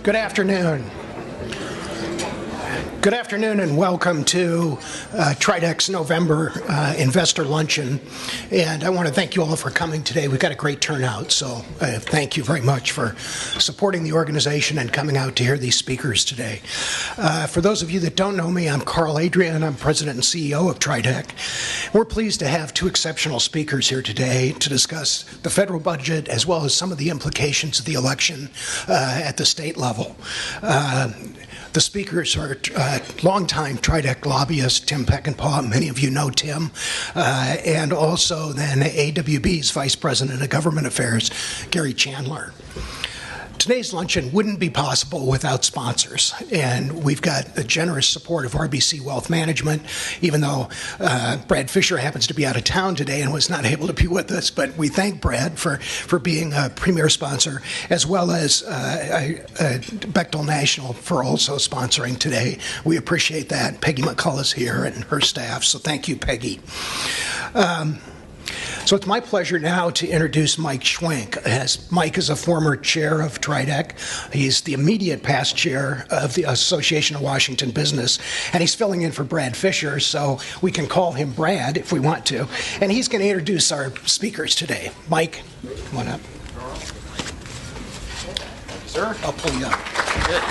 Good afternoon. Good afternoon and welcome to TRIDEC's November Investor Luncheon. And I want to thank you all for coming today. We've got a great turnout, so thank you very much for supporting the organization and coming out to hear these speakers today. For those of you that don't know me, I'm Carl Adrian. I'm President and CEO of TRIDEC. We're pleased to have two exceptional speakers here today to discuss the federal budget as well as some of the implications of the election at the state level. The speakers are longtime TRIDEC lobbyist Tim Peckinpaugh. Many of you know Tim. And also then AWB's Vice President of Government Affairs, Gary Chandler. Today's luncheon wouldn't be possible without sponsors, and we've got the generous support of RBC Wealth Management, even though Brad Fisher happens to be out of town today and was not able to be with us, but we thank Brad for being a premier sponsor, as well as Bechtel National for also sponsoring today. We appreciate that. Peggy McCullough is here and her staff, so thank you, Peggy. So it's my pleasure now to introduce Mike Schwenk. As Mike is a former chair of TRIDEC. He's the immediate past chair of the Association of Washington Business, and he's filling in for Brad Fisher, so we can call him Brad if we want to. And he's going to introduce our speakers today. Mike, come on up. Sir, I'll pull you up. Good.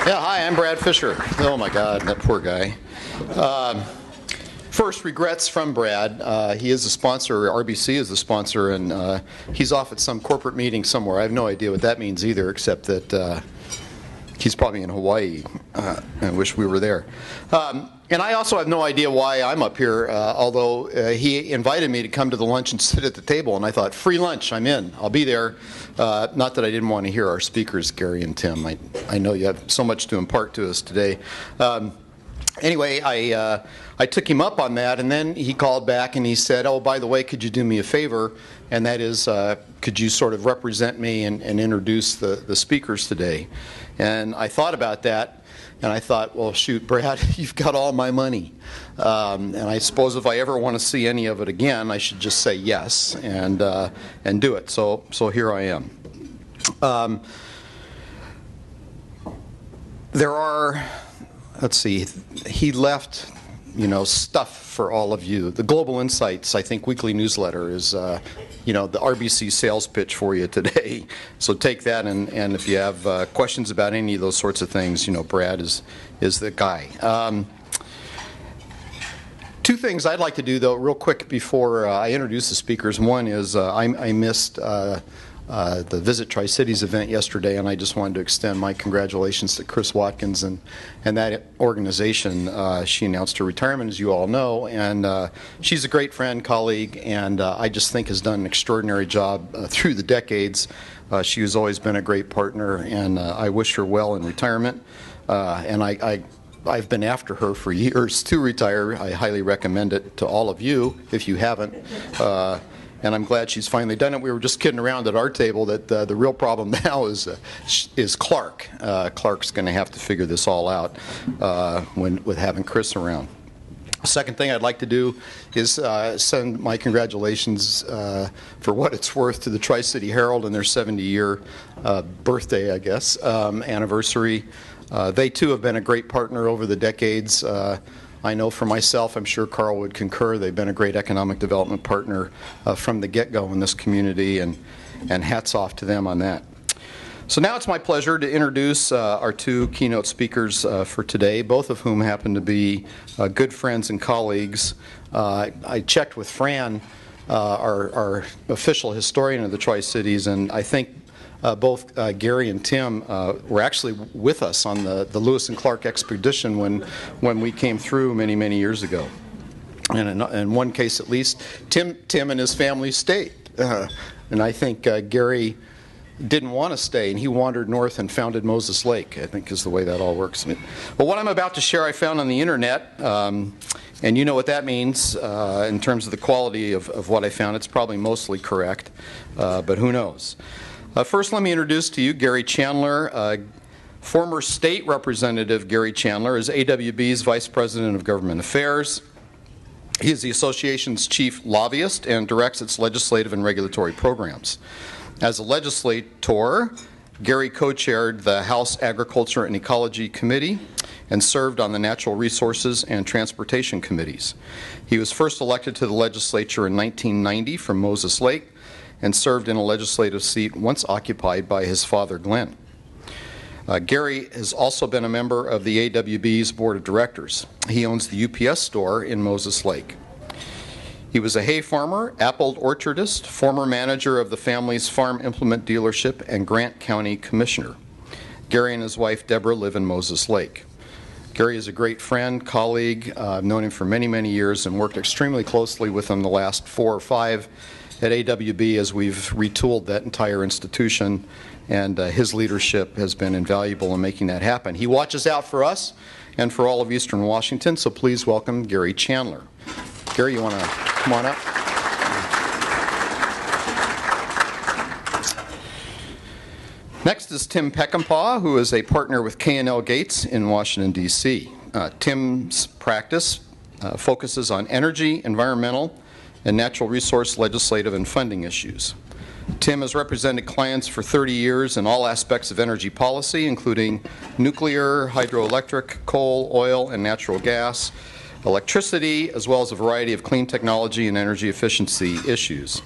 Yeah, hi, I'm Brad Fisher. Oh my God, that poor guy. First, regrets from Brad. He is a sponsor, RBC is the sponsor, and he's off at some corporate meeting somewhere. I have no idea what that means either, except that he's probably in Hawaii. I wish we were there. And I also have no idea why I'm up here, although he invited me to come to the lunch and sit at the table, and I thought, free lunch, I'm in. I'll be there. Not that I didn't want to hear our speakers, Gary and Tim. I know you have so much to impart to us today. Anyway, I took him up on that, and then he called back and he said, oh, by the way, could you do me a favor? And that is, could you sort of represent me and introduce the speakers today? And I thought about that, and I thought, well, shoot, Brad, you've got all my money. And I suppose if I ever want to see any of it again, I should just say yes and do it. So here I am. There are... Let's see, he left, stuff for all of you. The Global Insights, I think, weekly newsletter is, the RBC sales pitch for you today. So take that, and if you have questions about any of those sorts of things, Brad is the guy. Two things I'd like to do, though, real quick before I introduce the speakers. One is I missed the Visit Tri-Cities event yesterday, and I just wanted to extend my congratulations to Chris Watkins and that organization. She announced her retirement, as you all know, and she's a great friend, colleague, and I just think has done an extraordinary job through the decades. She has always been a great partner, and I wish her well in retirement. And I've been after her for years to retire. I highly recommend it to all of you if you haven't. And I'm glad she's finally done it. We were just kidding around at our table that the real problem now is Clark. Clark's going to have to figure this all out with having Chris around. Second thing I'd like to do is send my congratulations for what it's worth to the Tri-City Herald and their 70-year birthday, I guess, anniversary. They too have been a great partner over the decades. I know for myself, I'm sure Carl would concur, they've been a great economic development partner from the get-go in this community, and hats off to them on that. So now it's my pleasure to introduce our two keynote speakers for today, both of whom happen to be good friends and colleagues. I checked with Fran, our official historian of the Tri-Cities, and I think both Gary and Tim were actually with us on the Lewis and Clark expedition when we came through many years ago. And in one case at least, Tim and his family stayed. And I think Gary didn't want to stay, and he wandered north and founded Moses Lake, I think is the way that all works. But what I'm about to share I found on the internet, and you know what that means in terms of the quality of what I found. It's probably mostly correct, but who knows. First, let me introduce to you Gary Chandler. Former state representative Gary Chandler is AWB's Vice President of Government Affairs. He is the association's chief lobbyist and directs its legislative and regulatory programs. As a legislator, Gary co-chaired the House Agriculture and Ecology Committee and served on the Natural Resources and Transportation Committees. He was first elected to the legislature in 1990 from Moses Lake and served in a legislative seat once occupied by his father, Glenn. Gary has also been a member of the AWB's Board of Directors. He owns the UPS store in Moses Lake. He was a hay farmer, apple orchardist, former manager of the family's farm implement dealership, and Grant County Commissioner. Gary and his wife, Deborah, live in Moses Lake. Gary is a great friend, colleague. I've known him for many, many years and worked extremely closely with him the last 4 or 5 at AWB as we've retooled that entire institution, and his leadership has been invaluable in making that happen. He watches out for us and for all of Eastern Washington, so please welcome Gary Chandler. Gary, you want to come on up? Next is Tim Peckinpaugh, who is a partner with K&L Gates in Washington, D.C. Tim's practice focuses on energy, environmental, and natural resource legislative and funding issues. Tim has represented clients for 30 years in all aspects of energy policy, including nuclear, hydroelectric, coal, oil, and natural gas, electricity, as well as a variety of clean technology and energy efficiency issues.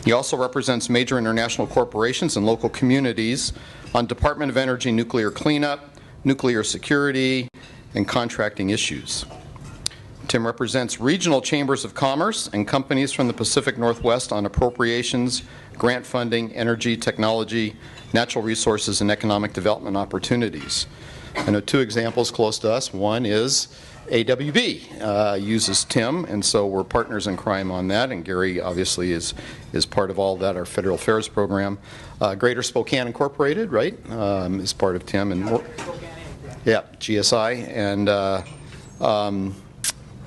He also represents major international corporations and local communities on Department of Energy nuclear cleanup, nuclear security, and contracting issues. Tim represents regional chambers of commerce and companies from the Pacific Northwest on appropriations, grant funding, energy, technology, natural resources, and economic development opportunities. I know 2 examples close to us. One is AWB uses Tim, and so we're partners in crime on that, and Gary obviously is part of all that, our federal affairs program. Greater Spokane Incorporated, right, is part of Tim, and yeah, GSI, and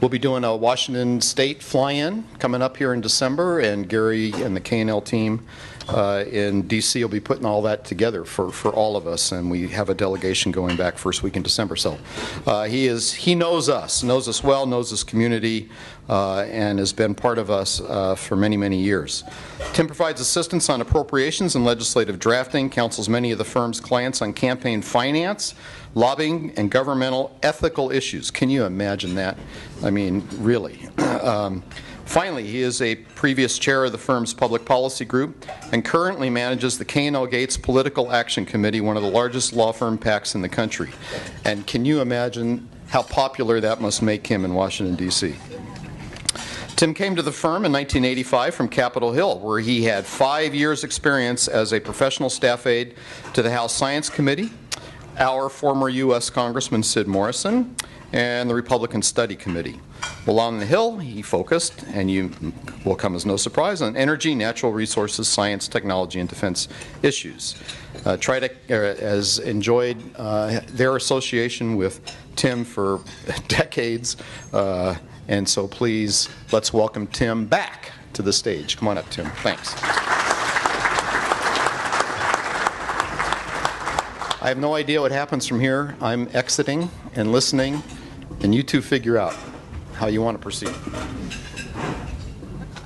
we'll be doing a Washington State fly-in coming up here in December, and Gary and the K&L team in D.C. will be putting all that together for all of us, and we have a delegation going back first week in December. So he knows us well, knows this community, and has been part of us for many, many years. Tim provides assistance on appropriations and legislative drafting, counsels many of the firm's clients on campaign finance, lobbying, and governmental ethical issues. Can you imagine that? I mean, really. Finally, he is a previous chair of the firm's public policy group and currently manages the K&L Gates Political Action Committee, one of the largest law firm PACs in the country. And can you imagine how popular that must make him in Washington, D.C.? Tim came to the firm in 1985 from Capitol Hill, where he had 5 years' experience as a professional staff aide to the House Science Committee, our former U.S. Congressman Sid Morrison, and the Republican Study Committee. While on the Hill, he focused, and you will come as no surprise, on energy, natural resources, science, technology, and defense issues. TRIDEC has enjoyed their association with Tim for decades, and so please, let's welcome Tim back to the stage. Come on up, Tim. Thanks. I have no idea what happens from here. I'm exiting and listening, and you two figure out how you want to proceed.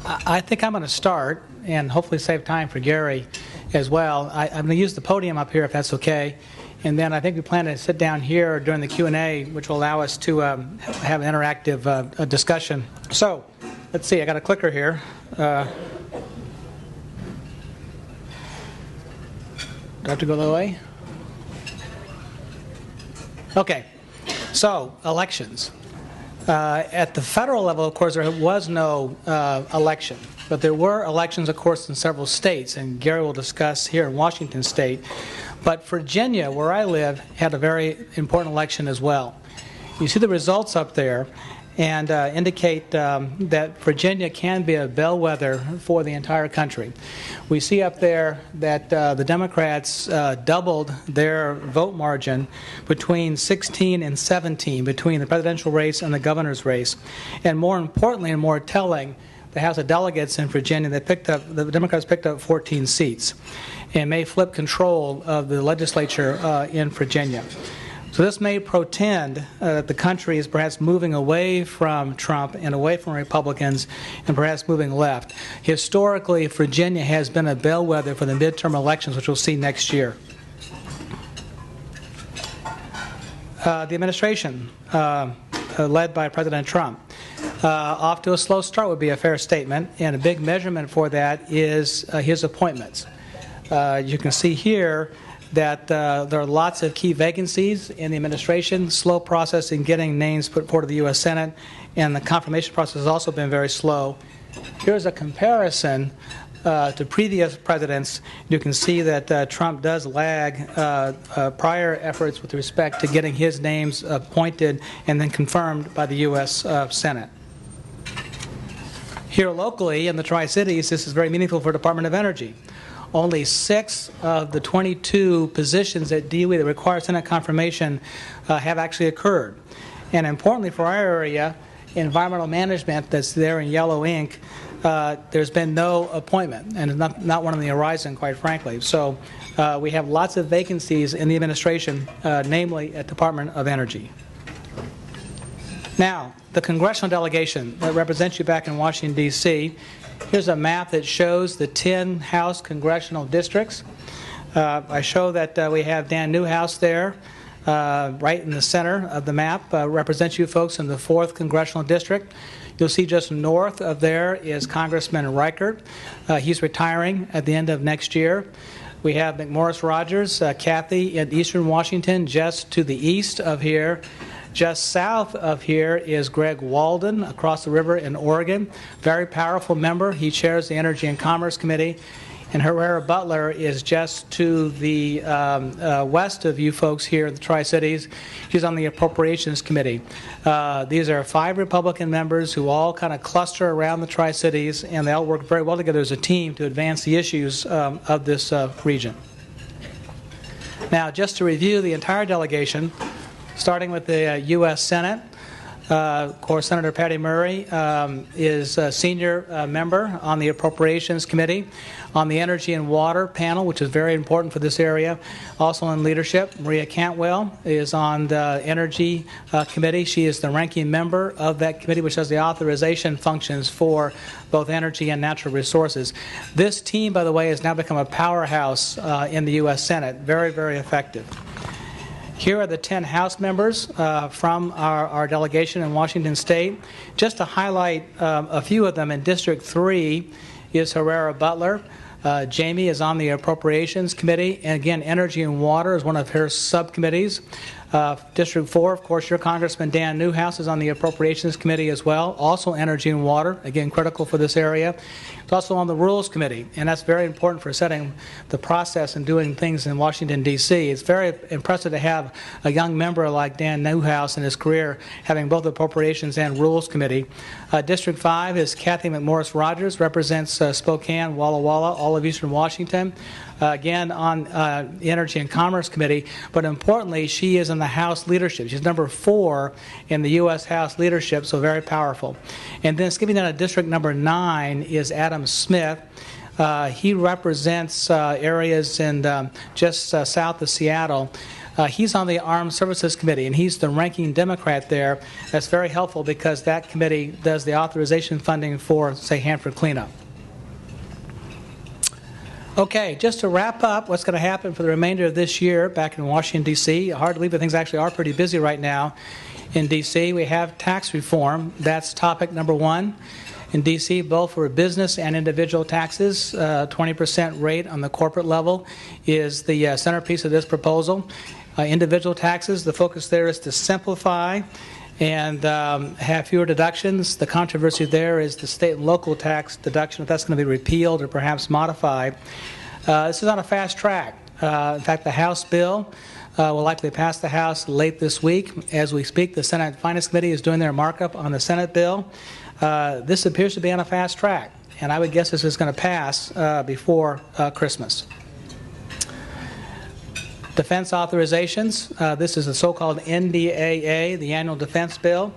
I think I'm going to start and hopefully save time for Gary as well. I'm going to use the podium up here if that's okay, and then I think we plan to sit down here during the Q&A, which will allow us to have an interactive discussion. So let's see, I got a clicker here. Do I have to go the way? Okay, so elections. At the federal level, of course, there was no election, but there were elections, of course, in several states, and Gary will discuss here in Washington State. But Virginia, where I live, had a very important election as well. You see the results up there, and indicate that Virginia can be a bellwether for the entire country. We see up there that the Democrats doubled their vote margin between 16 and 17, between the presidential race and the governor's race. And more importantly and more telling, the House of Delegates in Virginia, the Democrats picked up 14 seats and may flip control of the legislature in Virginia. So this may portend that the country is perhaps moving away from Trump and away from Republicans and perhaps moving left. Historically, Virginia has been a bellwether for the midterm elections, which we'll see next year. The administration, led by President Trump, off to a slow start would be a fair statement, and a big measurement for that is his appointments. You can see here that there are lots of key vacancies in the administration, slow process in getting names put forward to the U.S. Senate, and the confirmation process has also been very slow. Here's a comparison to previous presidents. You can see that Trump does lag prior efforts with respect to getting his names appointed and then confirmed by the U.S. Senate. Here locally in the Tri-Cities, this is very meaningful for Department of Energy. Only 6 of the 22 positions at DOE that require Senate confirmation have actually occurred. And importantly for our area, environmental management, that's there in yellow ink, there's been no appointment, and not one on the horizon, quite frankly. So we have lots of vacancies in the administration, namely at Department of Energy. Now, the congressional delegation that represents you back in Washington, D.C., here's a map that shows the 10 House congressional districts. I show that we have Dan Newhouse there, right in the center of the map, represents you folks in the 4th Congressional District. You'll see just north of there is Congressman Reichert. He's retiring at the end of next year. We have McMorris Rogers, Kathy in eastern Washington, just to the east of here. Just south of here is Greg Walden across the river in Oregon. Very powerful member. He chairs the Energy and Commerce Committee. And Herrera Butler is just to the west of you folks here in the Tri-Cities. She's on the Appropriations Committee. These are 5 Republican members who all kind of cluster around the Tri-Cities, and they all work very well together as a team to advance the issues of this region. Now, just to review the entire delegation, starting with the U.S. Senate. Of course, Senator Patty Murray is a senior member on the Appropriations Committee, on the Energy and Water panel, which is very important for this area. Also in leadership, Maria Cantwell is on the Energy Committee. She is the ranking member of that committee, which has the authorization functions for both energy and natural resources. This team, by the way, has now become a powerhouse in the U.S. Senate. Very, very effective. Here are the 10 House members from our delegation in Washington State. Just to highlight a few of them, in District 3 is Herrera Butler. Jamie is on the Appropriations Committee, and again, Energy and Water is one of her subcommittees. District 4, of course, your Congressman Dan Newhouse is on the Appropriations Committee as well, also Energy and Water, again, critical for this area. It's also on the Rules Committee, and that's very important for setting the process and doing things in Washington, D.C. It's very impressive to have a young member like Dan Newhouse in his career having both Appropriations and Rules Committee. District 5 is Kathy McMorris Rogers, represents Spokane, Walla Walla, all of eastern Washington. Again, on the Energy and Commerce Committee, but importantly, she is in the House leadership. She's number 4 in the U.S. House leadership, so very powerful. And then skipping down to District number 9 is Adam Smith. He represents areas in just south of Seattle. He's on the Armed Services Committee, and he's the ranking Democrat there. That's very helpful because that committee does the authorization funding for, say, Hanford cleanup. Okay, just to wrap up what's going to happen for the remainder of this year back in Washington, D.C. Hard to believe that things actually are pretty busy right now in D.C. We have tax reform. That's topic number 1. In D.C., both for business and individual taxes, 20% rate on the corporate level is the centerpiece of this proposal. Individual taxes, the focus there is to simplify and have fewer deductions. The controversy there is the state and local tax deduction, if that's going to be repealed or perhaps modified. This is on a fast track. In fact, the House bill will likely pass the House late this week. As we speak, the Senate Finance Committee is doing their markup on the Senate bill. This appears to be on a fast track, and I would guess this is going to pass before Christmas. Defense authorizations. This is the so-called NDAA, the Annual Defense Bill.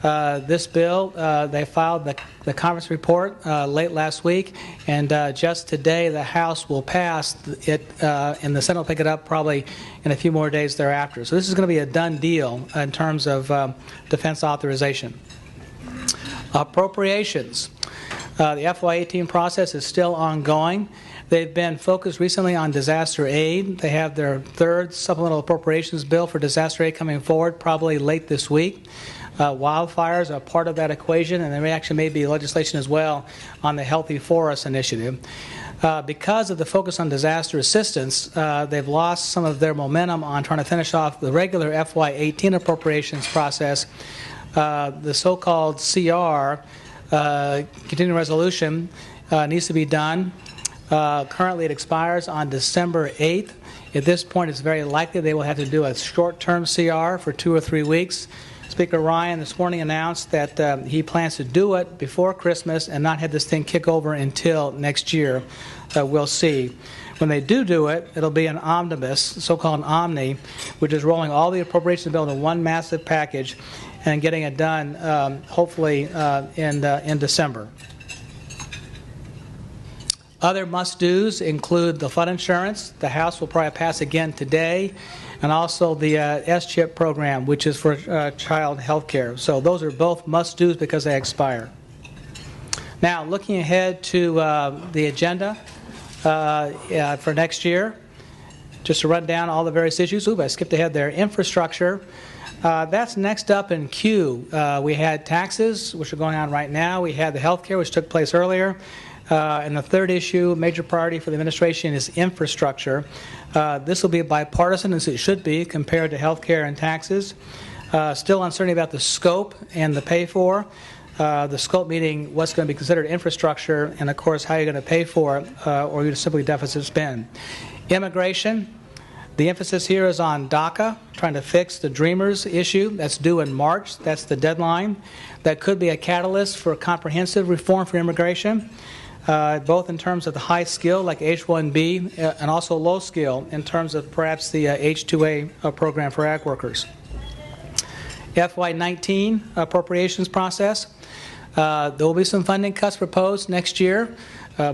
This bill, they filed the conference report late last week, and just today the House will pass it, and the Senate will pick it up probably in a few more days thereafter. So this is going to be a done deal in terms of defense authorization. Appropriations. The FY18 process is still ongoing. They've been focused recently on disaster aid. They have their third supplemental appropriations bill for disaster aid coming forward probably late this week. Wildfires are part of that equation, and there actually may be legislation as well on the Healthy Forests Initiative. Because of the focus on disaster assistance, they've lost some of their momentum on trying to finish off the regular FY18 appropriations process. The so-called CR, continuing resolution, needs to be done. Currently it expires on December 8th. At this point, it's very likely they will have to do a short-term CR for 2 or 3 weeks. Speaker Ryan this morning announced that he plans to do it before Christmas and not have this thing kick over until next year. We'll see. When they do it, it'll be an omnibus, so-called omni, which is rolling all the appropriations bill into one massive package and getting it done hopefully in December. Other must-dos include the flood insurance. The House will probably pass again today, and also the S-CHIP program, which is for child health care. So those are both must-dos because they expire. Now, looking ahead to the agenda for next year, just to run down all the various issues. I skipped ahead there. Infrastructure. That's next up in queue. We had taxes, which are going on right now. We had the health care, which took place earlier. And the third issue, major priority for the administration, is infrastructure. This will be bipartisan, as it should be, compared to health care and taxes. Still uncertainty about the scope and the pay for. The scope meaning what's going to be considered infrastructure, and of course how you're going to pay for it, or you simply deficit spend. Immigration. The emphasis here is on DACA, trying to fix the Dreamers issue. That's due in March. That's the deadline. That could be a catalyst for comprehensive reform for immigration. Both in terms of the high skill, like H-1B, and also low skill in terms of perhaps the H-2A program for ag workers. FY19 appropriations process. There will be some funding cuts proposed next year.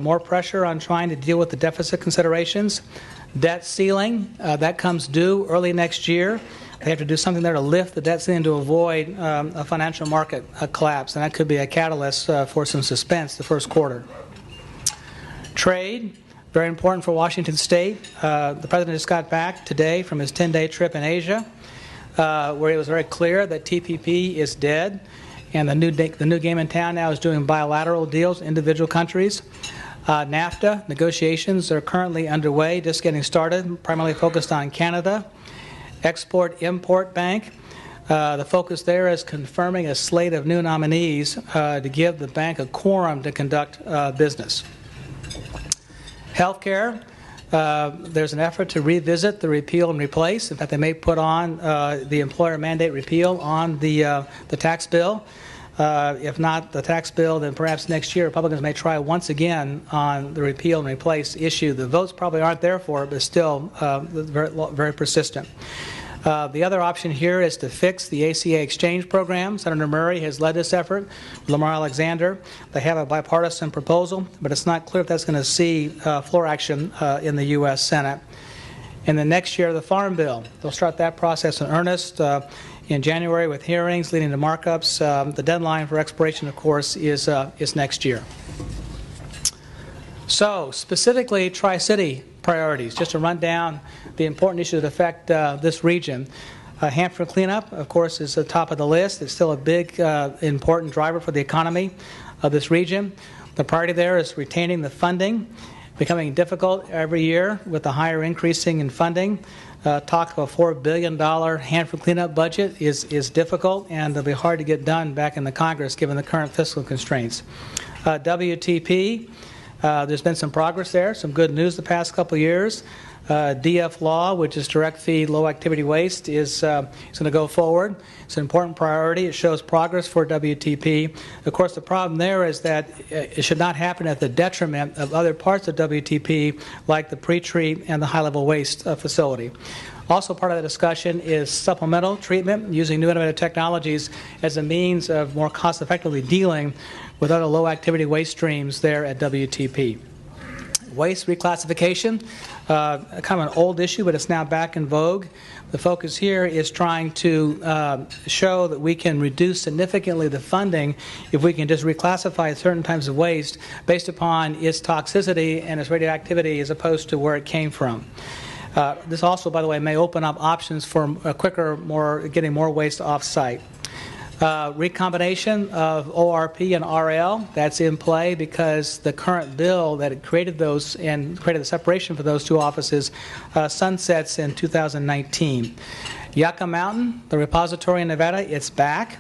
More pressure on trying to deal with the deficit considerations. Debt ceiling, that comes due early next year. They have to do something there to lift the debt ceiling to avoid a financial market collapse, and that could be a catalyst for some suspense the first quarter. Trade, very important for Washington State. The President just got back today from his 10-day trip in Asia, where he was very clear that TPP is dead, and the new game in town now is doing bilateral deals with individual countries. NAFTA negotiations are currently underway, just getting started, primarily focused on Canada. Export-Import Bank. The focus there is confirming a slate of new nominees to give the bank a quorum to conduct business. Healthcare, there's an effort to revisit the repeal and replace. In fact, they may put on the employer mandate repeal on the tax bill. If not the tax bill, then perhaps next year Republicans may try once again on the repeal and replace issue. The votes probably aren't there for it, but still very persistent. The other option here is to fix the ACA exchange program. Senator Murray has led this effort. Lamar Alexander. They have a bipartisan proposal, but it's not clear if that's going to see floor action in the U.S. Senate. And then next year, the Farm Bill. They'll start that process in earnest in January with hearings leading to markups. The deadline for expiration, of course, is next year. So, specifically, Tri-City priorities, just to run down the important issues that affect this region. Hanford cleanup, of course, is the top of the list. It's still a big, important driver for the economy of this region. The priority there is retaining the funding, becoming difficult every year with the higher increasing in funding. Talk of a $4 billion Hanford cleanup budget is difficult, and it'll be hard to get done back in the Congress given the current fiscal constraints. WTP. There's been some progress there, some good news the past couple of years. DF law, which is direct feed low activity waste, is going to go forward. It's an important priority. It shows progress for WTP. Of course, the problem there is that it should not happen at the detriment of other parts of WTP, like the pre-treat and the high-level waste facility. Also part of the discussion is supplemental treatment, using new innovative technologies as a means of more cost-effectively dealing with other low-activity waste streams there at WTP. waste reclassification, kind of an old issue, but it's now back in vogue. The focus here is trying to show that we can reduce significantly the funding if we can just reclassify certain types of waste based upon its toxicity and its radioactivity as opposed to where it came from. This also, by the way, may open up options for getting more waste off-site. Recombination of ORP and RL, that's in play because the current bill that created those and created the separation for those two offices sunsets in 2019. Yucca Mountain, the repository in Nevada, it's back.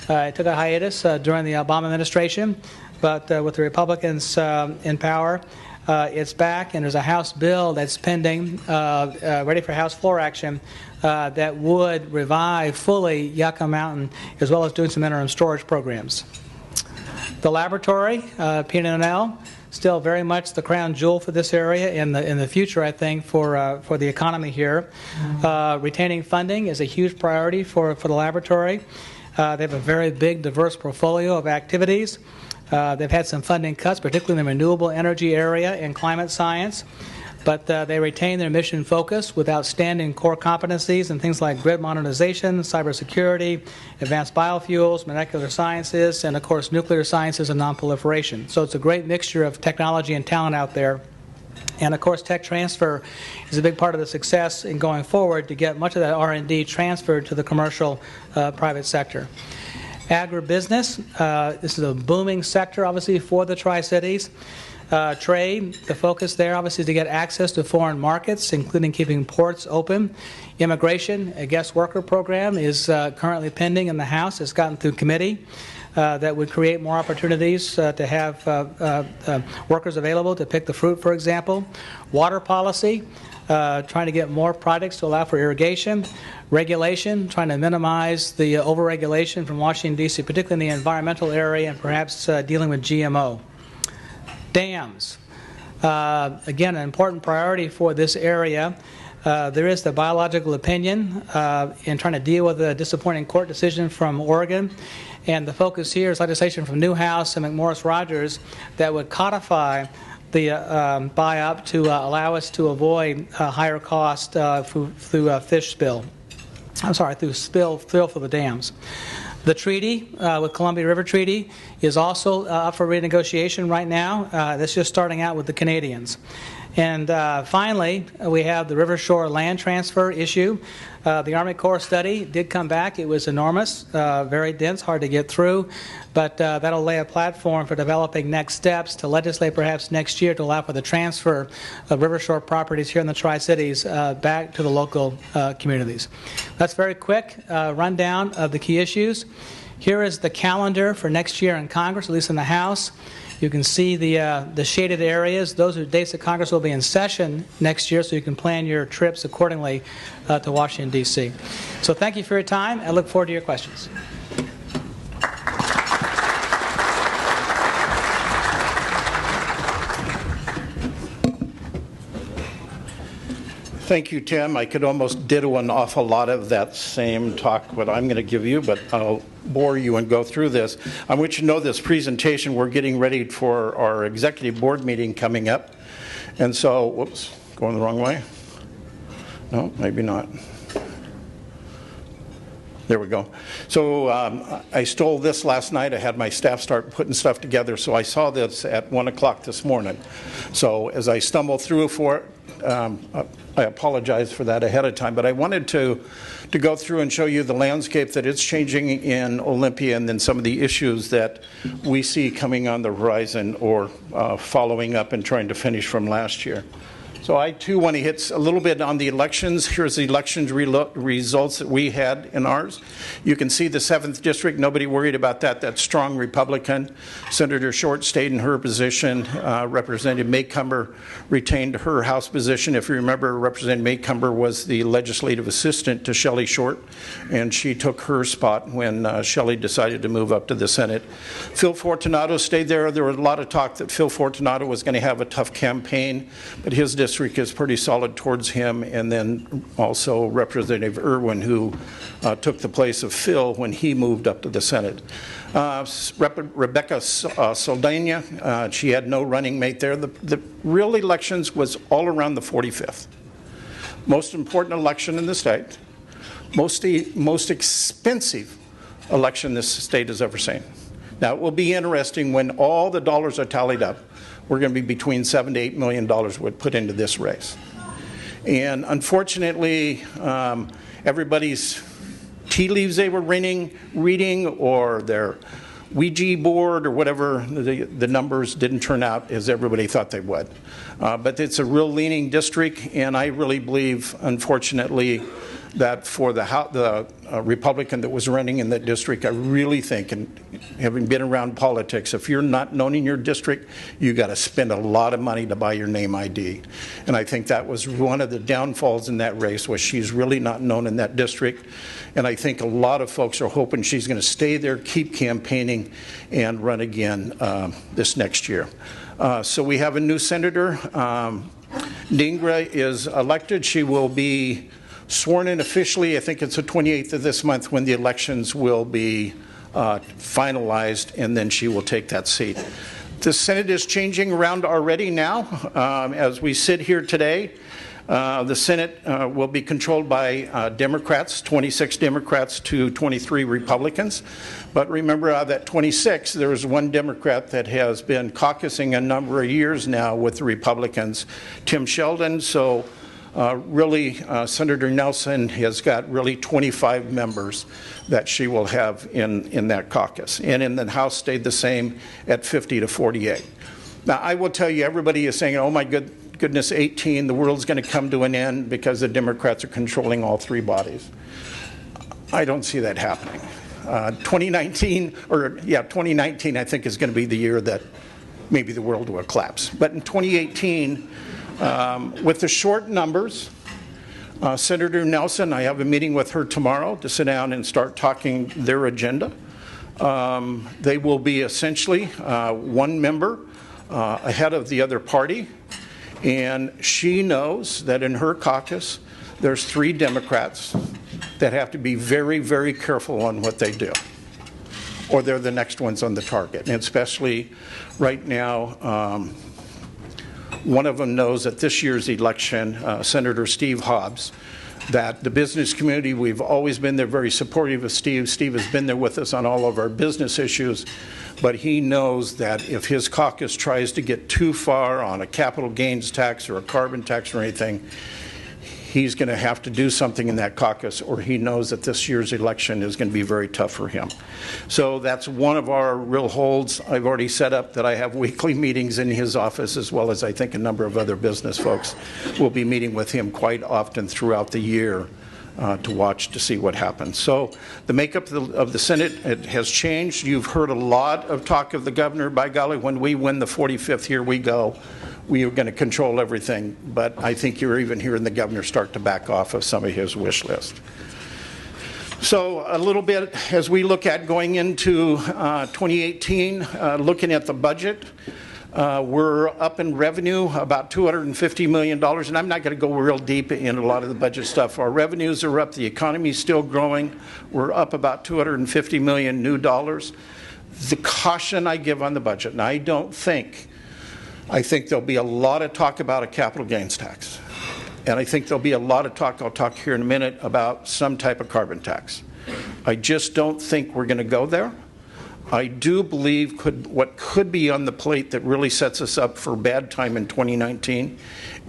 It took a hiatus during the Obama administration, but with the Republicans in power, it's back, and there's a House bill that's pending, ready for House floor action, that would revive fully Yucca Mountain, as well as doing some interim storage programs. The laboratory, P&L, still very much the crown jewel for this area in the future, I think, for the economy here. Retaining funding is a huge priority for the laboratory. They have a very big, diverse portfolio of activities. They've had some funding cuts, particularly in the renewable energy area and climate science, but they retain their mission focus with outstanding core competencies in things like grid modernization, cybersecurity, advanced biofuels, molecular sciences, and of course nuclear sciences and nonproliferation. So it's a great mixture of technology and talent out there. And of course tech transfer is a big part of the success in going forward to get much of that R&D transferred to the commercial private sector. Agribusiness, this is a booming sector, obviously, for the Tri-Cities. Trade, the focus there, obviously, is to get access to foreign markets, including keeping ports open. Immigration, a guest worker program, is currently pending in the House. It's gotten through committee. That would create more opportunities to have workers available to pick the fruit, for example. Water policy, trying to get more projects to allow for irrigation. Regulation, trying to minimize the overregulation from Washington, D.C., particularly in the environmental area, and perhaps dealing with GMO. Dams. Again, an important priority for this area. There is the biological opinion in trying to deal with a disappointing court decision from Oregon. And the focus here is legislation from Newhouse and McMorris-Rogers that would codify the buy-up to allow us to avoid higher cost through fish spill. Through spill for the dams. The treaty with Columbia River Treaty is also up for renegotiation right now. That's just starting out with the Canadians. And finally, we have the River Shore land transfer issue. The Army Corps study did come back. It was enormous, very dense, hard to get through, but that'll lay a platform for developing next steps to legislate perhaps next year to allow for the transfer of River Shore properties here in the Tri-Cities back to the local communities. That's a very quick rundown of the key issues. Here is the calendar for next year in Congress, at least in the House. You can see the shaded areas. Those are dates that Congress will be in session next year, so you can plan your trips accordingly to Washington, D.C. So thank you for your time. I look forward to your questions. Thank you, Tim. I could almost ditto an awful lot of that same talk, what I'm going to give you, but I'll bore you and go through this. I want you to know this presentation, we're getting ready for our executive board meeting coming up. And so, whoops, going the wrong way? No, maybe not. There we go. So I stole this last night. I had my staff start putting stuff together, so I saw this at 1 o'clock this morning. So as I stumbled through for it, I apologize for that ahead of time, but I wanted to go through and show you the landscape that it's changing in Olympia and then some of the issues that we see coming on the horizon or following up and trying to finish from last year. So I too want to hit a little bit on the elections. Here's the elections results that we had in ours. You can see the 7th district, nobody worried about that. That's strong Republican. Senator Short stayed in her position. Representative Maycumber retained her House position. If you remember, Representative Maycumber was the legislative assistant to Shelley Short, and she took her spot when Shelley decided to move up to the Senate. Phil Fortunato stayed there. There was a lot of talk that Phil Fortunato was going to have a tough campaign, but his district district is pretty solid towards him, and then also Representative Irwin, who took the place of Phil when he moved up to the Senate. Rebecca Saldana, she had no running mate there. The real elections was all around the 45th. Most important election in the state, most expensive election this state has ever seen. Now, it will be interesting when all the dollars are tallied up. We're going to be between $7 to $8 million would put into this race. And unfortunately, everybody's tea leaves they were reading or their Ouija board or whatever, the numbers didn't turn out as everybody thought they would. But it's a real leaning district, and I really believe, unfortunately, that for the Republican that was running in that district, I really think, and having been around politics, if you're not known in your district, you got to spend a lot of money to buy your name ID. And I think that was one of the downfalls in that race, was she's really not known in that district. And I think a lot of folks are hoping she's going to stay there, keep campaigning, and run again this next year. So we have a new senator. Dingra is elected. She will be sworn in officially. I think it's the 28th of this month when the elections will be finalized, and then she will take that seat. The Senate is changing around already now. As we sit here today, the Senate will be controlled by Democrats, 26 Democrats to 23 Republicans. But remember, out of that 26, there is one Democrat that has been caucusing a number of years now with the Republicans, Tim Sheldon. So really, Senator Nelson has got really 25 members that she will have in that caucus. And in the House stayed the same at 50 to 48. Now, I will tell you, everybody is saying, oh my goodness, 18, the world's going to come to an end because the Democrats are controlling all three bodies. I don't see that happening. 2019, I think is going to be the year that maybe the world will collapse. But in 2018, with the short numbers, Senator Nelson, I have a meeting with her tomorrow to sit down and start talking their agenda. They will be essentially one member ahead of the other party, and she knows that in her caucus there's 3 Democrats that have to be very, very careful on what they do, or they're the next ones on the target. And especially right now, one of them knows that this year's election, Senator Steve Hobbs, that the business community, we've always been there very supportive of Steve. Steve has been there with us on all of our business issues, but he knows that if his caucus tries to get too far on a capital gains tax or a carbon tax or anything, he's going to have to do something in that caucus, or he knows that this year's election is going to be very tough for him. So that's one of our real holds. I've already set up that I have weekly meetings in his office, as well as I think a number of other business folks will be meeting with him quite often throughout the year to watch to see what happens. So the makeup of the Senate, it has changed. You've heard a lot of talk of the governor. By golly, when we win the 45th, here we go. We are going to control everything, but I think you're even hearing the governor start to back off of some of his wish list. So a little bit as we look at going into 2018, looking at the budget, we're up in revenue about $250 million, and I'm not going to go real deep in a lot of the budget stuff. Our revenues are up, the economy is still growing. We're up about $250 million new dollars. The caution I give on the budget, and I think there'll be a lot of talk about a capital gains tax. And I think there'll be a lot of talk, I'll talk here in a minute, about some type of carbon tax. I just don't think we're going to go there. I do believe what could be on the plate that really sets us up for a bad time in 2019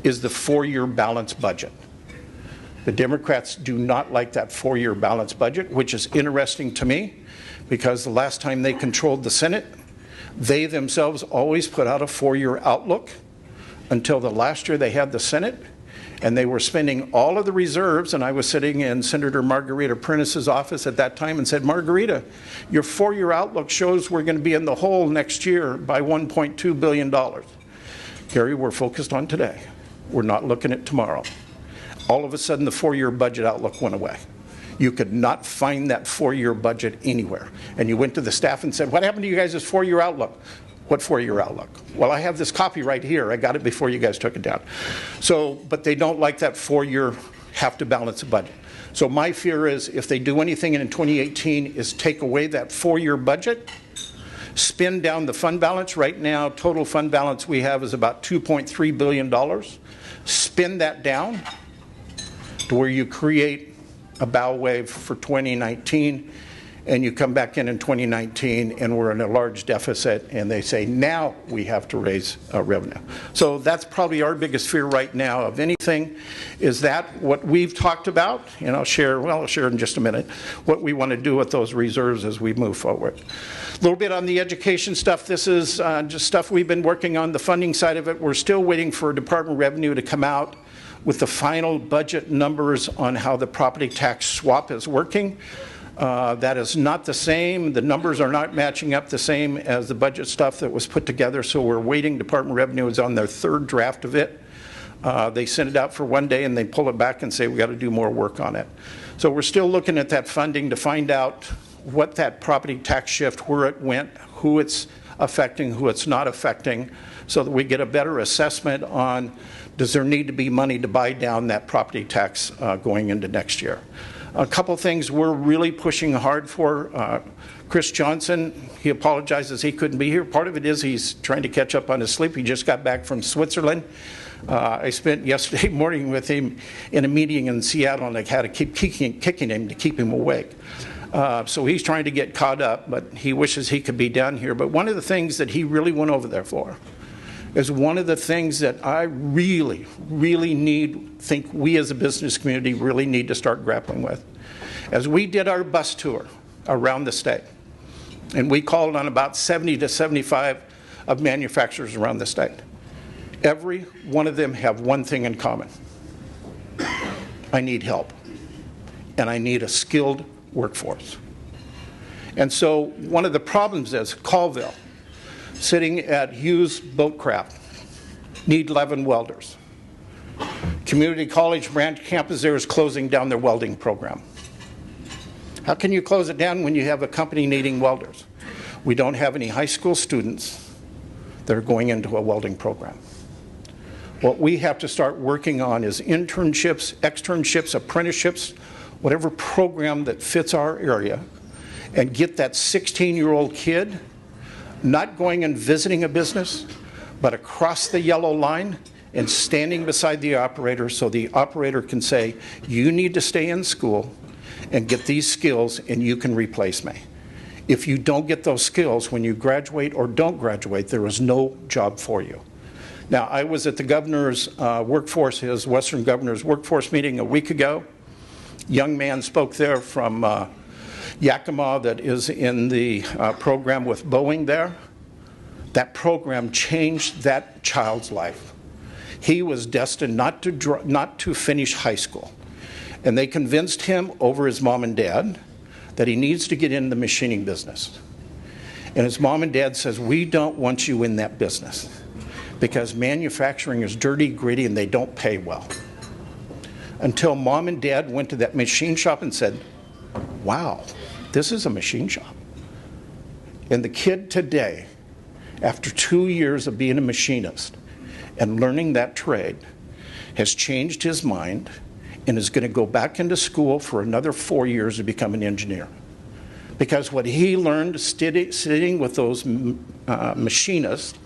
is the 4-year balanced budget. The Democrats do not like that 4-year balanced budget, which is interesting to me because the last time they controlled the Senate, they themselves always put out a 4-year outlook until the last year they had the Senate, and they were spending all of the reserves, and I was sitting in Senator Margarita Prentice's office at that time and said, Margarita, your 4-year outlook shows we're going to be in the hole next year by $1.2 billion. Gary, we're focused on today. We're not looking at tomorrow. All of a sudden, the 4-year budget outlook went away. You could not find that 4-year budget anywhere. And you went to the staff and said, what happened to you guys' 4-year outlook? What four-year outlook? Well, I have this copy right here. I got it before you guys took it down. So, but they don't like that four-year have to balance the budget. So my fear is if they do anything in 2018 is take away that four-year budget, spin down the fund balance. Right now, total fund balance we have is about $2.3 billion. Spin that down to where you create a bow wave for 2019, and you come back in 2019 and we're in a large deficit, and they say now we have to raise revenue. So that's probably our biggest fear right now of anything, is that what we've talked about, and I'll share in just a minute what we want to do with those reserves as we move forward. A little bit on the education stuff. This is just stuff we've been working on, the funding side of it. We're still waiting for Department of Revenue to come out with the final budget numbers on how the property tax swap is working. That is not the same. The numbers are not matching up the same as the budget stuff that was put together, so we're waiting. Department of Revenue is on their third draft of it. They send it out for one day and they pull it back and say we got to do more work on it. So we're still looking at that funding to find out what that property tax shift, where it went, who it's affecting, who it's not affecting, so that we get a better assessment on does there need to be money to buy down that property tax going into next year. A couple things we're really pushing hard for. Chris Johnson, he apologizes he couldn't be here. Part of it is he's trying to catch up on his sleep. He just got back from Switzerland. I spent yesterday morning with him in a meeting in Seattle, and I had to keep kicking him to keep him awake. So he's trying to get caught up, but he wishes he could be down here. But one of the things that he really went over there for is one of the things that I really think we as a business community really need to start grappling with. As we did our bus tour around the state, and we called on about 70 to 75 of manufacturers around the state, every one of them have one thing in common. I need help, and I need a skilled workforce. And so one of the problems is Colville, sitting at Hughes Boatcraft, need 11 welders. Community College branch campus there is closing down their welding program. How can you close it down when you have a company needing welders? We don't have any high school students that are going into a welding program. What we have to start working on is internships, externships, apprenticeships, whatever program that fits our area, and get that 16-year-old kid not going and visiting a business, but across the yellow line and standing beside the operator so the operator can say, you need to stay in school and get these skills and you can replace me. If you don't get those skills when you graduate or don't graduate, there is no job for you. Now, I was at the governor's workforce, his Western governor's workforce meeting a week ago. Young man spoke there from Yakima that is in the program with Boeing there. That program changed that child's life. He was destined not to finish high school. And they convinced him over his mom and dad that he needs to get in the machining business. And his mom and dad says, we don't want you in that business because manufacturing is dirty, gritty, and they don't pay well. Until mom and dad went to that machine shop and said, wow, this is a machine shop. And the kid today, after 2 years of being a machinist and learning that trade, has changed his mind and is going to go back into school for another 4 years to become an engineer. Because what he learned sitting with those machinists,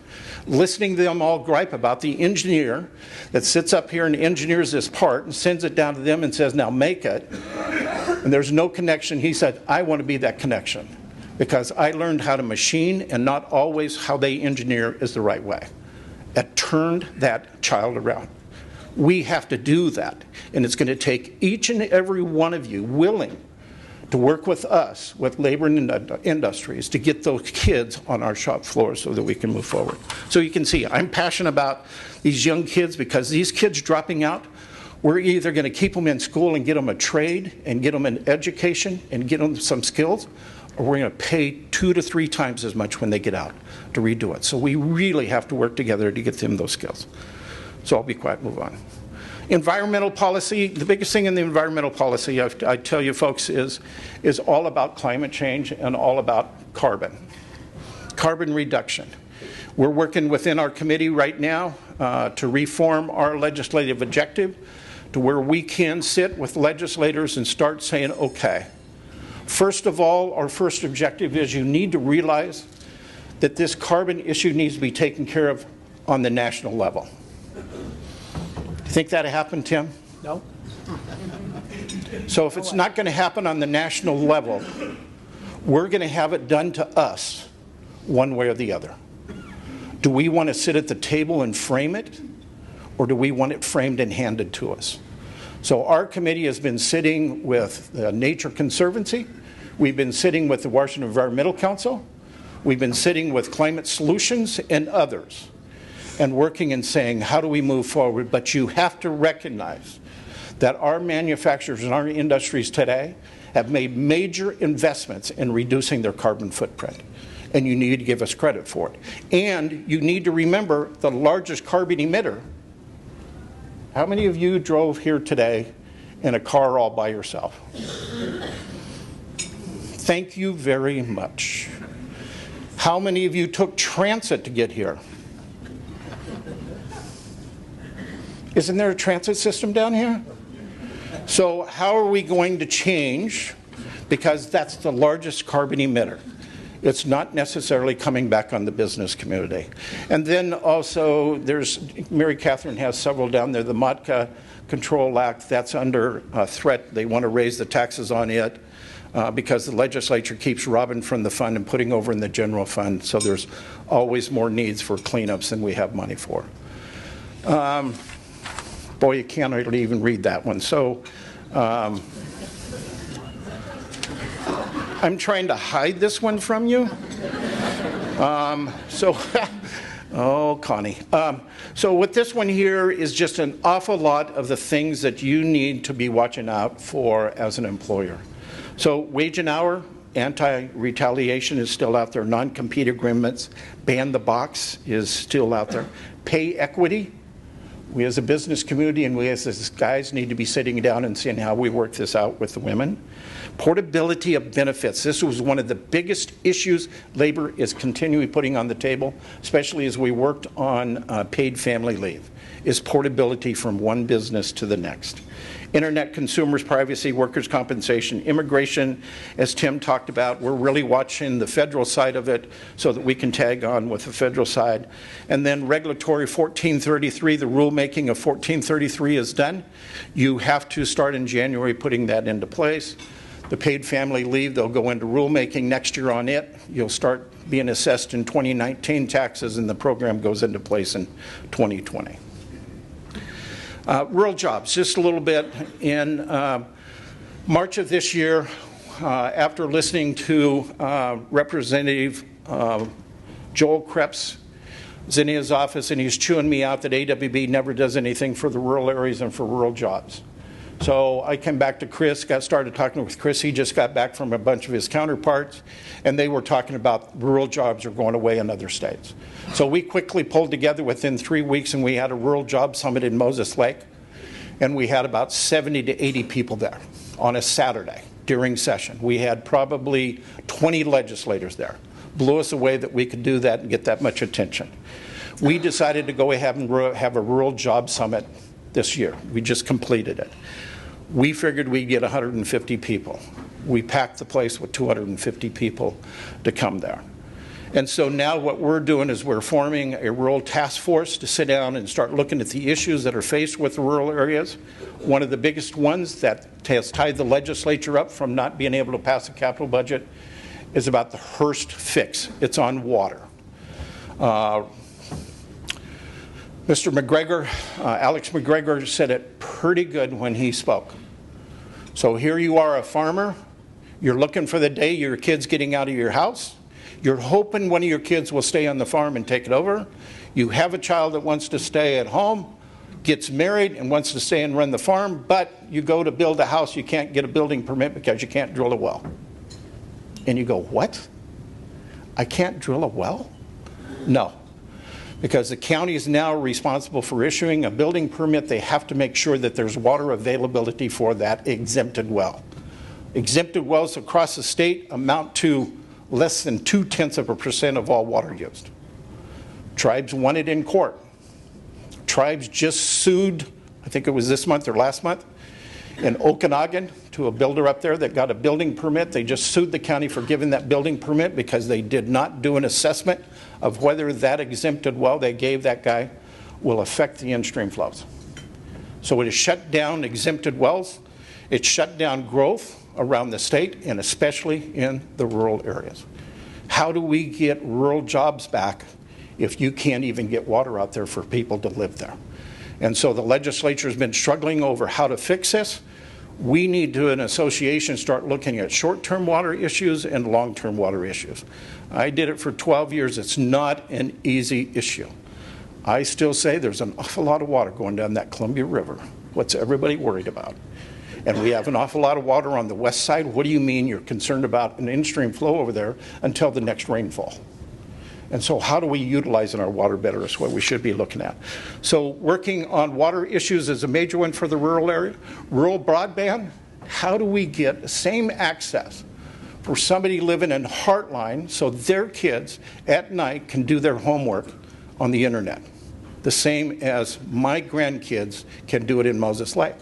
listening to them all gripe about the engineer that sits up here and engineers this part and sends it down to them and says, now make it. And there's no connection. He said, I want to be that connection because I learned how to machine and not always how they engineer is the right way. It turned that child around. We have to do that. And it's going to take each and every one of you willing to work with us, with labor and industries, to get those kids on our shop floor so that we can move forward. So you can see, I'm passionate about these young kids because these kids dropping out, we're either going to keep them in school and get them a trade and get them an education and get them some skills, or we're going to pay 2 to 3 times as much when they get out to redo it. So we really have to work together to get them those skills. So I'll be quiet, move on. Environmental policy, the biggest thing in the environmental policy, I tell you folks, is all about climate change and all about carbon reduction. We're working within our committee right now to reform our legislative objective to where we can sit with legislators and start saying, okay, first of all, our first objective is you need to realize that this carbon issue needs to be taken care of on the national level. You think that'll happen, Tim? No. So if it's not going to happen on the national level, we're going to have it done to us one way or the other. Do we want to sit at the table and frame it, or do we want it framed and handed to us? So our committee has been sitting with the Nature Conservancy. We've been sitting with the Washington Environmental Council. We've been sitting with Climate Solutions and others and working and saying, how do we move forward? But you have to recognize that our manufacturers and our industries today have made major investments in reducing their carbon footprint. And you need to give us credit for it. And you need to remember the largest carbon emitter. How many of you drove here today in a car all by yourself? Thank you very much. How many of you took transit to get here? Isn't there a transit system down here? So how are we going to change? Because that's the largest carbon emitter. It's not necessarily coming back on the business community. And then also there's, Mary Catherine has several down there, the MOTCA Control Act, that's under threat. They want to raise the taxes on it because the legislature keeps robbing from the fund and putting over in the general fund. So there's always more needs for cleanups than we have money for. Boy, you can't really even read that one. So I'm trying to hide this one from you. Oh, Connie. So with this one here is just an awful lot of the things that you need to be watching out for as an employer. So wage and hour, anti-retaliation is still out there. Non-compete agreements, ban the box is still out there. Pay equity. We as a business community and we as guys need to be sitting down and seeing how we work this out with the women. Portability of benefits. This was one of the biggest issues labor is continually putting on the table, especially as we worked on paid family leave, is portability from one business to the next. Internet consumers, privacy, workers' compensation, immigration, as Tim talked about, we're really watching the federal side of it so that we can tag on with the federal side. And then regulatory 1433, the rulemaking of 1433 is done. You have to start in January putting that into place. The paid family leave, they'll go into rulemaking next year on it. You'll start being assessed in 2019 taxes, and the program goes into place in 2020. Rural jobs, just a little bit. In March of this year, after listening to Representative Joel Krebs, Zinnia's office, and he's chewing me out that AWB never does anything for the rural areas and for rural jobs. So I came back to Chris, started talking with Chris. He just got back from a bunch of his counterparts, and they were talking about rural jobs are going away in other states. So we quickly pulled together within 3 weeks, and we had a rural job summit in Moses Lake, and we had about 70 to 80 people there on a Saturday during session. We had probably 20 legislators there. Blew us away that we could do that and get that much attention. We decided to go ahead and have a rural job summit this year. We just completed it. We figured we'd get 150 people. We packed the place with 250 people to come there. And so now what we're doing is we're forming a rural task force to sit down and start looking at the issues that are faced with the rural areas. One of the biggest ones that has tied the legislature up from not being able to pass a capital budget is about the Hearst fix. It's on water. Mr. McGregor, Alex McGregor said it pretty good when he spoke. So here you are, a farmer. You're looking for the day your kid's getting out of your house. You're hoping one of your kids will stay on the farm and take it over. You have a child that wants to stay at home, gets married and wants to stay and run the farm, but you go to build a house, you can't get a building permit because you can't drill a well. And you go, what? I can't drill a well? No. Because the county is now responsible for issuing a building permit. They have to make sure that there's water availability for that exempted well. Exempted wells across the state amount to less than 0.2% of all water used. Tribes won it in court. Tribes just sued, I think it was this month or last month, in Okanagan to a builder up there that got a building permit. They just sued the county for giving that building permit because they did not do an assessment of whether that exempted well they gave that guy will affect the in-stream flows. So it has shut down exempted wells. It shut down growth around the state and especially in the rural areas. How do we get rural jobs back if you can't even get water out there for people to live there? And so the legislature has been struggling over how to fix this. We need to, an association, start looking at short-term water issues and long-term water issues. I did it for 12 years. It's not an easy issue. I still say there's an awful lot of water going down that Columbia River. What's everybody worried about? And we have an awful lot of water on the west side. What do you mean you're concerned about an in-stream flow over there until the next rainfall? And so how do we utilize our water better is what we should be looking at. So working on water issues is a major one for the rural area. Rural broadband, how do we get the same access for somebody living in Heartline so their kids at night can do their homework on the internet, the same as my grandkids can do it in Moses Lake?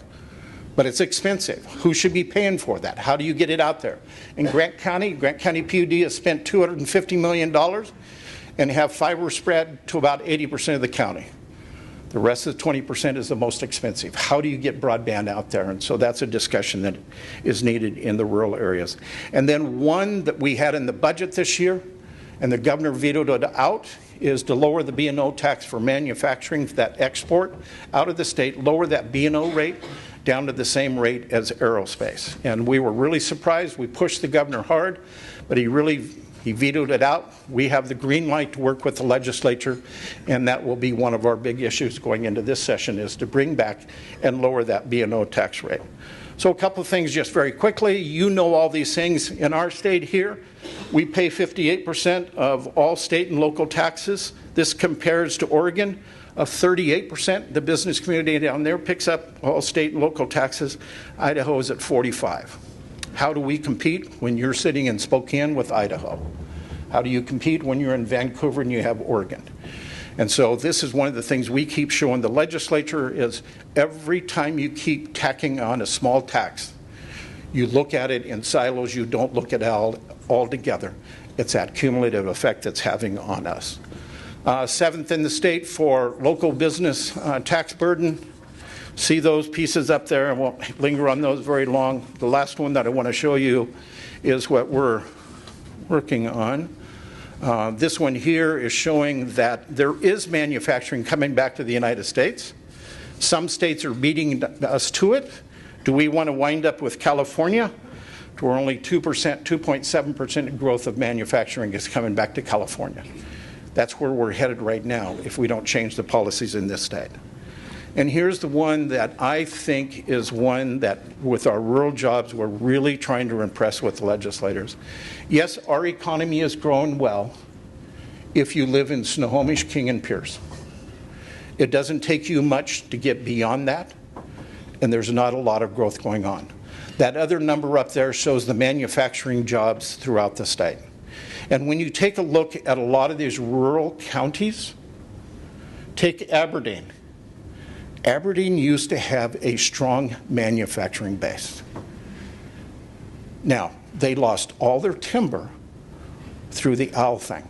But it's expensive. Who should be paying for that? How do you get it out there? In Grant County PUD has spent $250 million and have fiber spread to about 80% of the county. The rest of the 20% is the most expensive. How do you get broadband out there? And so that's a discussion that is needed in the rural areas. And then one that we had in the budget this year, and the governor vetoed it out, is to lower the B&O tax for manufacturing for that export out of the state, lower that B&O rate down to the same rate as aerospace. And we were really surprised. We pushed the governor hard, but he vetoed it out. We have the green light to work with the legislature, and that will be one of our big issues going into this session, is to bring back and lower that B&O tax rate. So a couple of things just very quickly. You know all these things. In our state here, we pay 58% of all state and local taxes. This compares to Oregon of 38%. The business community down there picks up all state and local taxes. Idaho is at 45%. How do we compete when you're sitting in Spokane with Idaho? How do you compete when you're in Vancouver and you have Oregon? And so this is one of the things we keep showing the legislature is every time you keep tacking on a small tax, you look at it in silos, you don't look at it all together. It's that cumulative effect that's having on us. Seventh in the state for local business tax burden. See those pieces up there. I won't linger on those very long. The last one that I want to show you is what we're working on. This one here is showing that there is manufacturing coming back to the United States. Some states are beating us to it. Do we want to wind up with California, where only 2.7% growth of manufacturing is coming back to California? That's where we're headed right now if we don't change the policies in this state. And here's the one that I think is one that, with our rural jobs, we're really trying to impress with the legislators. Yes, our economy is growing well if you live in Snohomish, King, and Pierce. It doesn't take you much to get beyond that, and there's not a lot of growth going on. That other number up there shows the manufacturing jobs throughout the state. And when you take a look at a lot of these rural counties, take Aberdeen. Aberdeen used to have a strong manufacturing base. Now, they lost all their timber through the owl thing.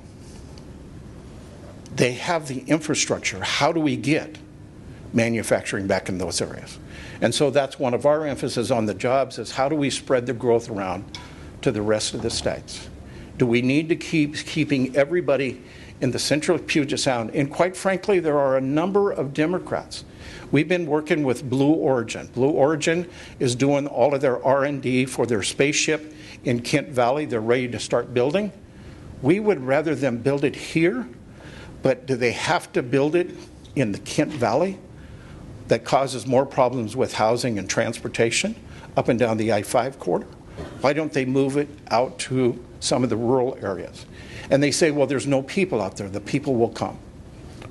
They have the infrastructure. How do we get manufacturing back in those areas? And so that's one of our emphasis on the jobs, is how do we spread the growth around to the rest of the states? Do we need to keep keeping everybody in the central Puget Sound? And quite frankly, there are a number of Democrats. We've been working with Blue Origin. Blue Origin is doing all of their R&D for their spaceship in Kent Valley. They're ready to start building. We would rather them build it here, but do they have to build it in the Kent Valley? That causes more problems with housing and transportation up and down the I-5 corridor. Why don't they move it out to some of the rural areas? And they say, well, there's no people out there. The people will come.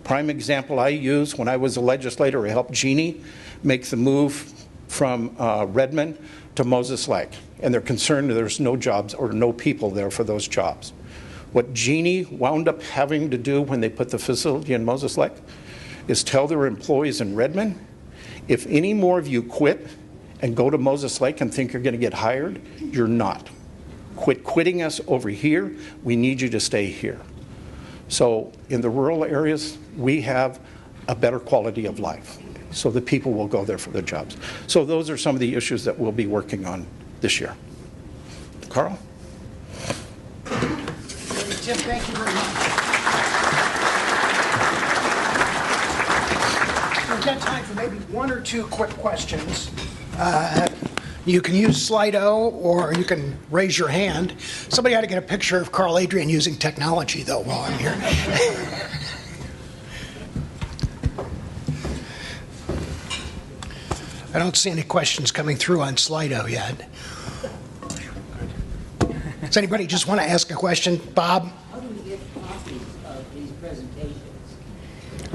Prime example I use, when I was a legislator, I helped Jeannie make the move from Redmond to Moses Lake. And they're concerned there's no jobs or no people there for those jobs. What Jeannie wound up having to do when they put the facility in Moses Lake is tell their employees in Redmond, if any more of you quit and go to Moses Lake and think you're going to get hired, you're not. Quit quitting us over here. We need you to stay here. So in the rural areas, we have a better quality of life. So the people will go there for their jobs. So those are some of the issues that we'll be working on this year. Carl? Jim, thank you very much. We've got time for maybe one or two quick questions. You can use Slido or you can raise your hand. Somebody ought to get a picture of Carl Adrian using technology, though, while I'm here. I don't see any questions coming through on Slido yet. Does anybody just want to ask a question? Bob? How do we get copies of these presentations?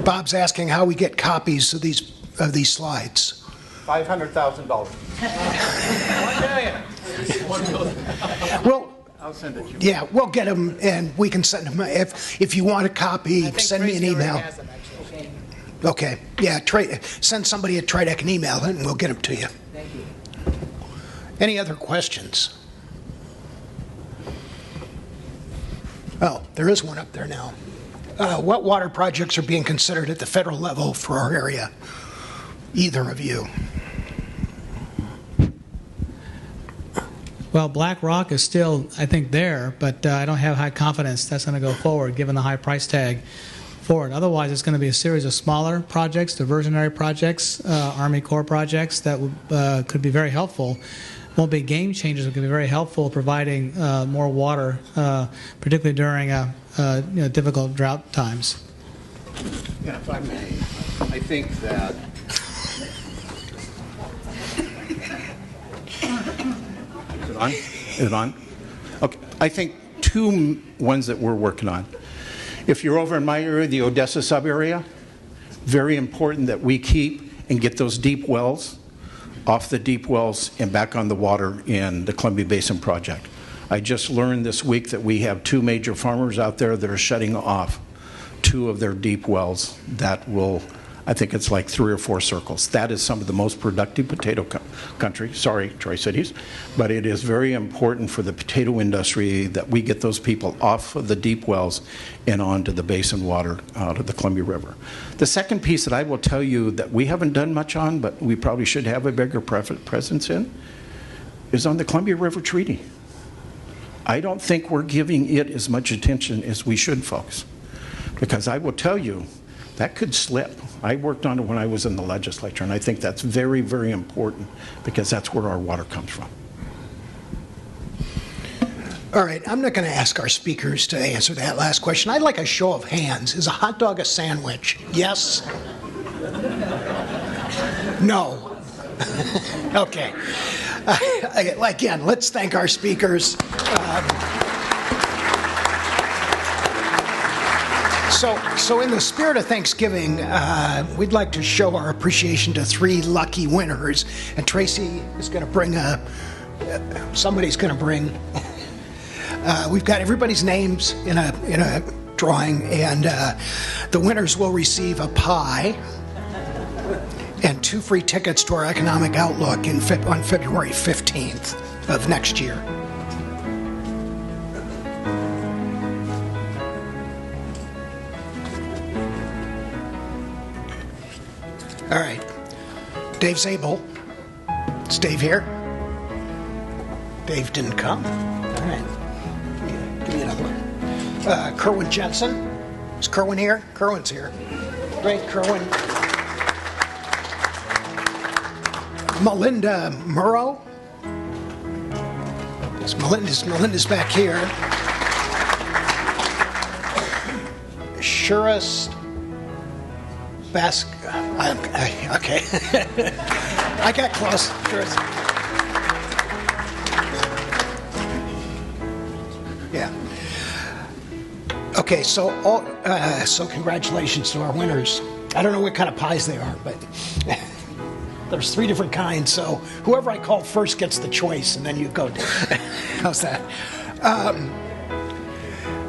Bob's asking how we get copies of these slides. $500,000. $1 million. Well, I'll send it to you. yeah, we'll get them and we can send them. If you want a copy, send me an email. Okay, yeah, send somebody at TRIDEC an email and we'll get them to you. Thank you. Any other questions? Oh, there is one up there now. What water projects are being considered at the federal level for our area? Either of you. Well, Black Rock is still, I think, there, but I don't have high confidence that's going to go forward given the high price tag for it. Otherwise, it's going to be a series of smaller projects, diversionary projects, Army Corps projects that could be very helpful. Won't be game changers, but could be very helpful providing more water, particularly during difficult drought times. Yeah, if I may, I think that Is it on? Okay. I think two ones that we're working on. If you're over in my area, the Odessa sub-area, very important that we keep and get those deep wells off the deep wells and back on the water in the Columbia Basin project. I just learned this week that we have two major farmers out there that are shutting off two of their deep wells that will, I think it's like 3 or 4 circles. That is some of the most productive potato country, sorry, Tri-Cities, but it is very important for the potato industry that we get those people off of the deep wells and onto the basin water out of the Columbia River. The second piece that I will tell you that we haven't done much on, but we probably should have a bigger presence in, is on the Columbia River Treaty. I don't think we're giving it as much attention as we should, folks, because I will tell you, that could slip. I worked on it when I was in the legislature, and I think that's very, very important because that's where our water comes from. All right, I'm not going to ask our speakers to answer that last question. I'd like a show of hands. Is a hot dog a sandwich? Yes? No? Okay. Again, let's thank our speakers. So in the spirit of Thanksgiving, we'd like to show our appreciation to 3 lucky winners. And Tracy is going to bring somebody's going to bring, we've got everybody's names in a drawing, and the winners will receive a pie and 2 free tickets to our Economic Outlook on February 15th of next year. All right. Dave Zabel. Is Dave here? Dave didn't come. All right. Give me another one. Kerwin Jensen. Is Kerwin here? Kerwin's here. Great, Kerwin. Melinda Murrow. Melinda's back here. Shuras okay. I got close. Yeah. Okay, so congratulations to our winners. I don't know what kind of pies they are, but there's 3 different kinds. So whoever I call first gets the choice, and then you go. How's that?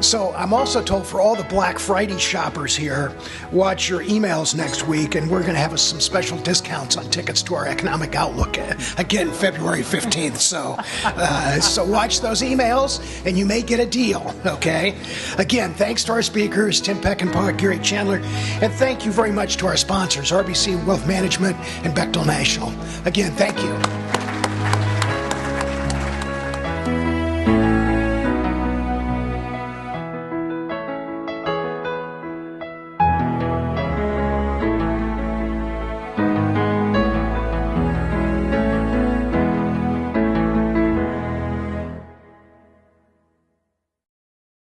So I'm also told for all the Black Friday shoppers here, watch your emails next week, and we're going to have some special discounts on tickets to our Economic Outlook, again, February 15th. So watch those emails, and you may get a deal, okay? Again, thanks to our speakers, Tim Peckinpaugh, Gary Chandler, and thank you very much to our sponsors, RBC Wealth Management and Bechtel National. Again, thank you.